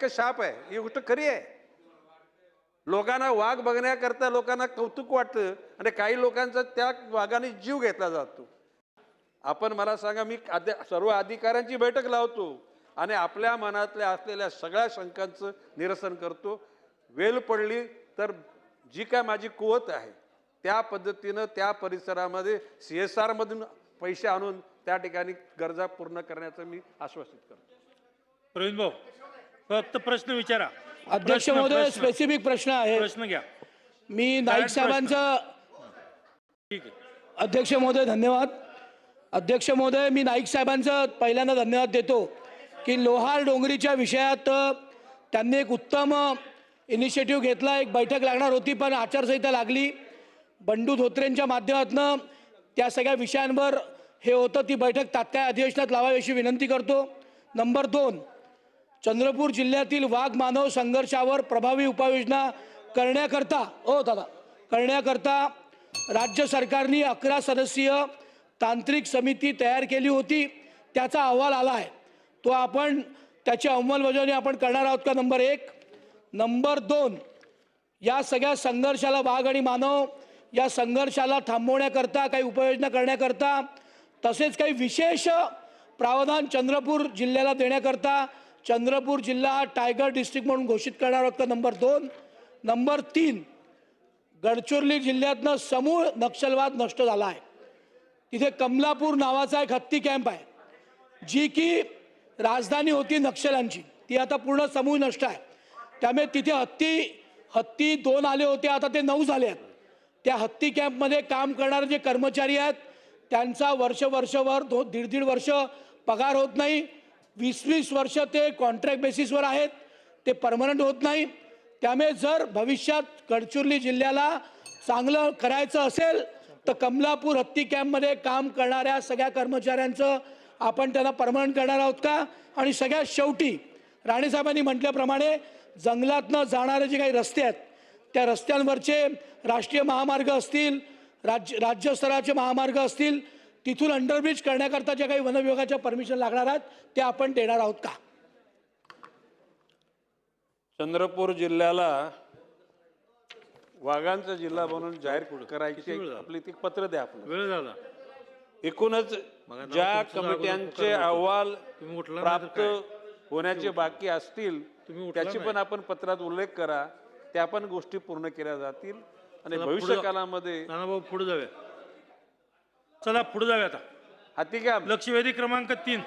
शाप आहे, ही गोष्ट खरी आहे. लोकांना वाघ बघण्याकरता लोकांना कौतुक वाटतं आणि काही लोकांचा त्या वाघाने जीव घेतला जातो. आपण मला सांगा, मी सर्व अधिकाऱ्यांची बैठक लावतो आणि आपल्या मनातल्या असलेल्या सगळ्या शंकांचं निरसन करतो. वेळ पडली तर जी काय माझी कुवत आहे त्या पद्धतीनं त्या परिसरामध्ये CSR मधून पैसे आणून त्या ठिकाणी गरजा पूर्ण करण्याचं मी आश्वासित करतो. प्रवीण भाऊ, फक्त प्रश्न विचारा. अध्यक्ष महोदय, स्पेसिफिक प्रश्न आहे. प्रश्न घ्या. मी नाईक साहेबांचं. ठीक आहे. अध्यक्ष महोदय धन्यवाद. अध्यक्ष महोदय, मी नाईक साहेबांचं पहिल्यांदा धन्यवाद देतो की लोहार डोंगरीच्या विषयात त्यांनी एक उत्तम इनिशिएटिव्ह घेतला. एक बैठक लागणार होती पण आचारसंहिता लागली. बंडू धोत्रेंच्या माध्यमातून त्या सगळ्या विषयांवर हे होतं. ती बैठक तात्काळ अधिवेशनात लावावी अशी विनंती करतो. नंबर 2, चंद्रपूर जिल्ह्यातील वाघ मानव संघर्षावर प्रभावी उपाययोजना करण्याकरता राज्य सरकारने 11 सदस्यीय तांत्रिक समिती तयार केली होती. त्याचा अहवाल आला आहे. तो आपण त्याची अंमलबजावणी आपण करणार आहोत का? नंबर 1. नंबर 2, या सगळ्या संघर्षाला वाघ आणि मानव या संघर्षाला थांबवण्याकरता काही उपाययोजना करण्याकरता तसेच काही विशेष प्रावधान चंद्रपूर जिल्ह्याला देण्याकरता चंद्रपूर जिल्हा हा टायगर डिस्ट्रिक्ट म्हणून घोषित करणार आहोत का? नंबर 2. नंबर 3, गडचिरोली जिल्ह्यातनं समूळ नक्षलवाद नष्ट झाला आहे. तिथे कमलापूर नावाचा एक हत्ती कॅम्प आहे, जी की राजधानी होती नक्षल्यांची. ती आता पूर्ण समूळ नष्ट आहे. त्यामुळे तिथे हत्ती 2 आले होते, आता ते 9 झाले आहेत. त्या हत्ती कॅम्पमध्ये काम करणारे जे कर्मचारी आहेत त्यांचा वर्षभर 1.5 वर्ष पगार होत नाही. 20 वर्ष ते कॉन्ट्रॅक्ट बेसिसवर आहेत, ते परमनंट होत नाही. त्यामुळे जर भविष्यात गडचिरोली जिल्ह्याला चांगलं करायचं असेल तर कमलापूर हत्ती कॅम्पमध्ये काम करणाऱ्या सगळ्या कर्मचाऱ्यांचं आपण त्यांना परमनंट करणार आहोत का? आणि सगळ्यात शेवटी राणेसाहेबांनी म्हटल्याप्रमाणे जंगलातनं जाणारे जे काही रस्ते आहेत त्या रस्त्यांवरचे राष्ट्रीय महामार्ग असतील, राज्यस्तराचे महामार्ग असतील, तिथून अंडरब्रिज करण्याकरता ज्या काही वन विभागाच्या परमिशन लागणार आहेत त्या आपण देणार आहोत का? चंद्रपूर जिल्ह्याला वाघांचा जिल्हा म्हणून जाहीर करायची आपली ती पत्र द्या. आपलं वेळ झाला. एकूणच ज्या कमिट्यांचे अहवाल प्राप्त होण्याचे बाकी असतील त्याची पण आपण पत्रात उल्लेख करा. त्या पण गोष्टी पूर्ण केल्या जातील आणि भविष्य काळामध्ये. नानाभाऊ पुढे जाऊया. चला पुढे जाऊया आता. हत्ती कॅम्प लक्षवेधी क्रमांक 3.